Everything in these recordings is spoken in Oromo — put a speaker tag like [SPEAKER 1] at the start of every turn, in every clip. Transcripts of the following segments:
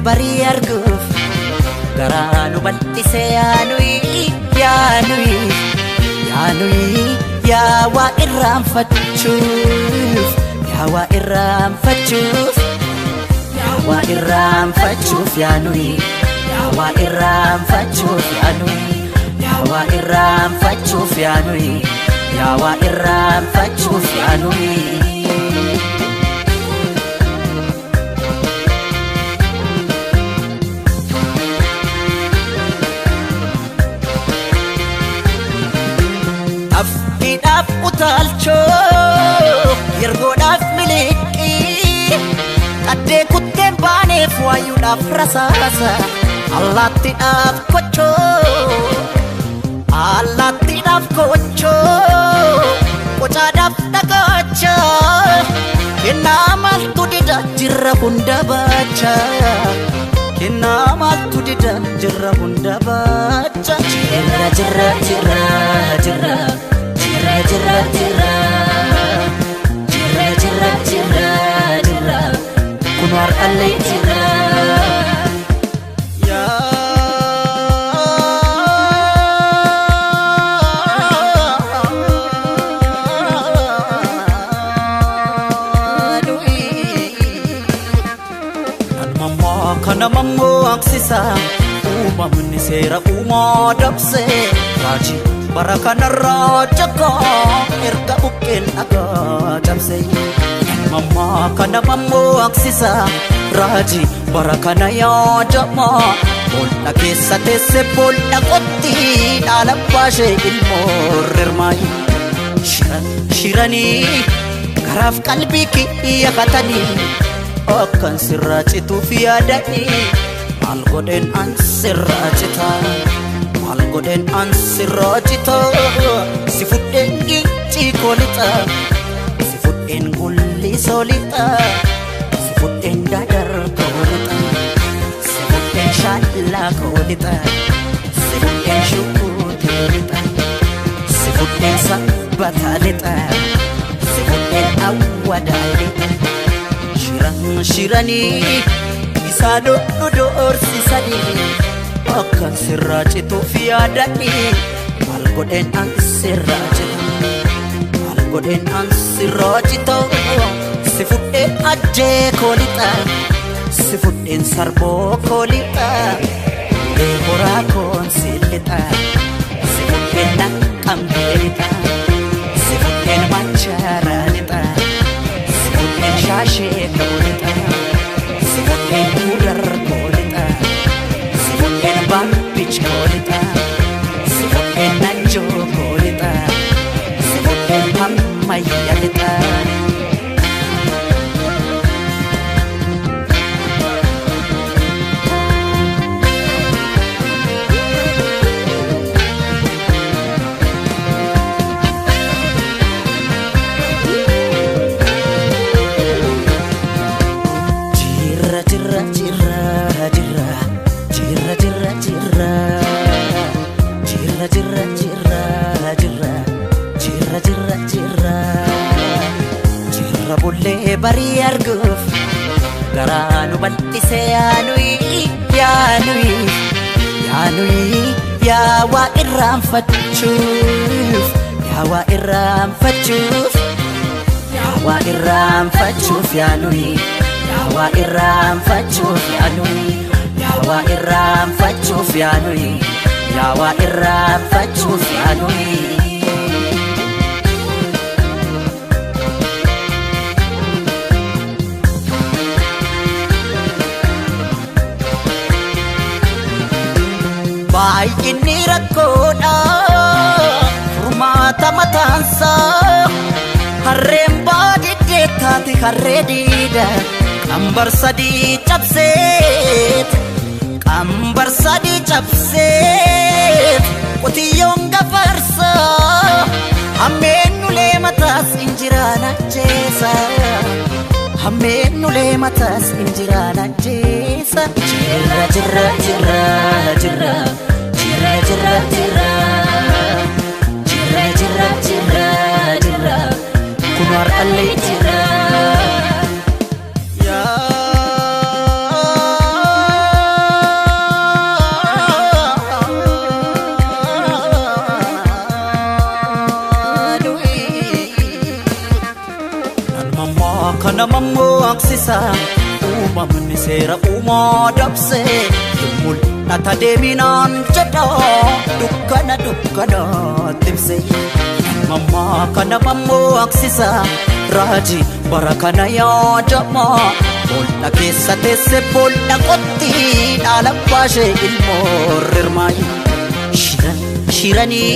[SPEAKER 1] Bari arguf garanu bal'ise yaanui yaa waa irraanfachuuf yaanui yaa waa irraanfachuuf yaanui Afidaf utalcho yergodaf miliki kadde kutten baneef wayudaf rasasa allatidaf kocho kocadaf dagacha kenamaltu dida jirra hunda bacha kenamaltu dida jirra hunda bacha Jira Kunar alay jira Ya Kana mammo aksisa umamni sera umadapse raji barakana rajaka erga buken aga jamse mamma kana mammo aksisa raji barakana ya jama bolna kesate se bolna kotti dalapashe ilmorrmai shirani karaf qalbi ki yakatani akan sirracitu fiadani algoden ansirracita sifuden gici kolita sifuden gulli solita sifuden dadar kolita sifuden shalla kolita sifuden syukutelita sifuden sabatalita sifuden awadalita Shirani Isado nudor sisani Akan sirracitu fiadani Malgoden ansirracita Sifuden aje kolita Sifuden sarbo kolita Dehora konsilita Sifuden nakambelita Sifuden mancaranita Shashe kolita sifuden udar kolita sifuden bampich kolita sifuden nanjo kolita sifuden hammayalita Bulle bari arguf garanu bal'ise yaanui yaa waa irraanfachuuf yaanui yaa waa irraanfachuuf yaanui baay'inni rakkoodha furmaata mataansaa harreen baadiyyaa taate harree diida qambar sadii cabseet qambar sadii cabseet qotiyyoon gafarsa hammeenulee mataas injiraan ajjeesa hammeenulee mataas injiraan ajjeesa jirra jirra jirra jirra jirra jirra jirra jirra jirra jirra jirra kunar allee jirra Kana mammo aksisa uumamni seera uumaa dabse mul'ata deeminaan jedha dukkana timse mamma kana mammo aksisa raajii bara kana yaadama boolda keessa teesse boolda qotti dhaala baashee ilmoo rirmaayi shiranii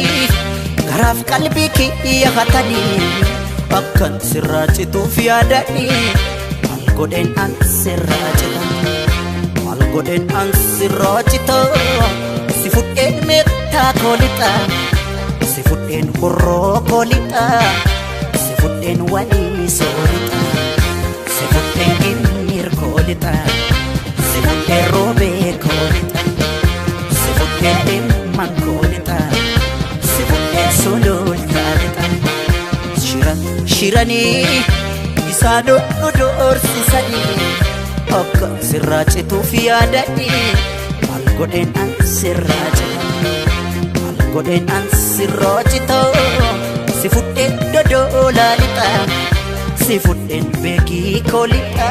[SPEAKER 1] garaaf qalbii kiyya hatanii Bakkan sirraachituuf yaadanii maal godheen an sirraachita maal godheen an sirraachita si fudheen meettaa koolixa si fudheen horroo koolixa si fudheen walii soolixa si fudheen gimmiir koolixa si fudheen roobee koolixa si fudheen dhimman koolixa si fudheen sulultaalixa shiranii isaa dhorsisanii akka sirraachituuf yaadanii maal godheen an sirraachita maal godheen an sirraachita si fudheen dodolaa lixa si fudheen beekii koolixa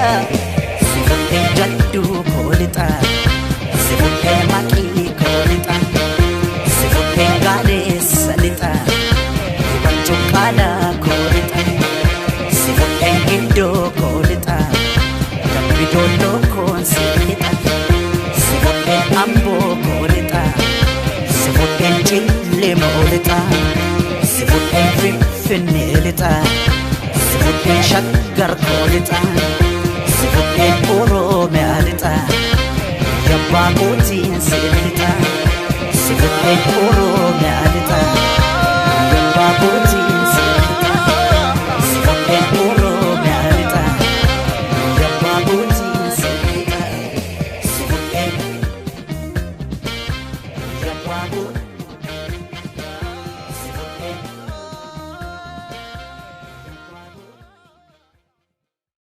[SPEAKER 1] si fudheen jadduu koolixa si fudheen maqii koolixa si fudheen gaaleessa lixa Chukala koolixa si fudheen gindoo koolixa dambi dolloo koonsiilixa si fudheen amboo koolixa si fudheen cillee moolixa si fudheen finfinnee lixa si fudheen shaggar koolixa si fudheen oromiyaa lixa yabbaa kootiin si lixa si fudheen oromiyaa lixa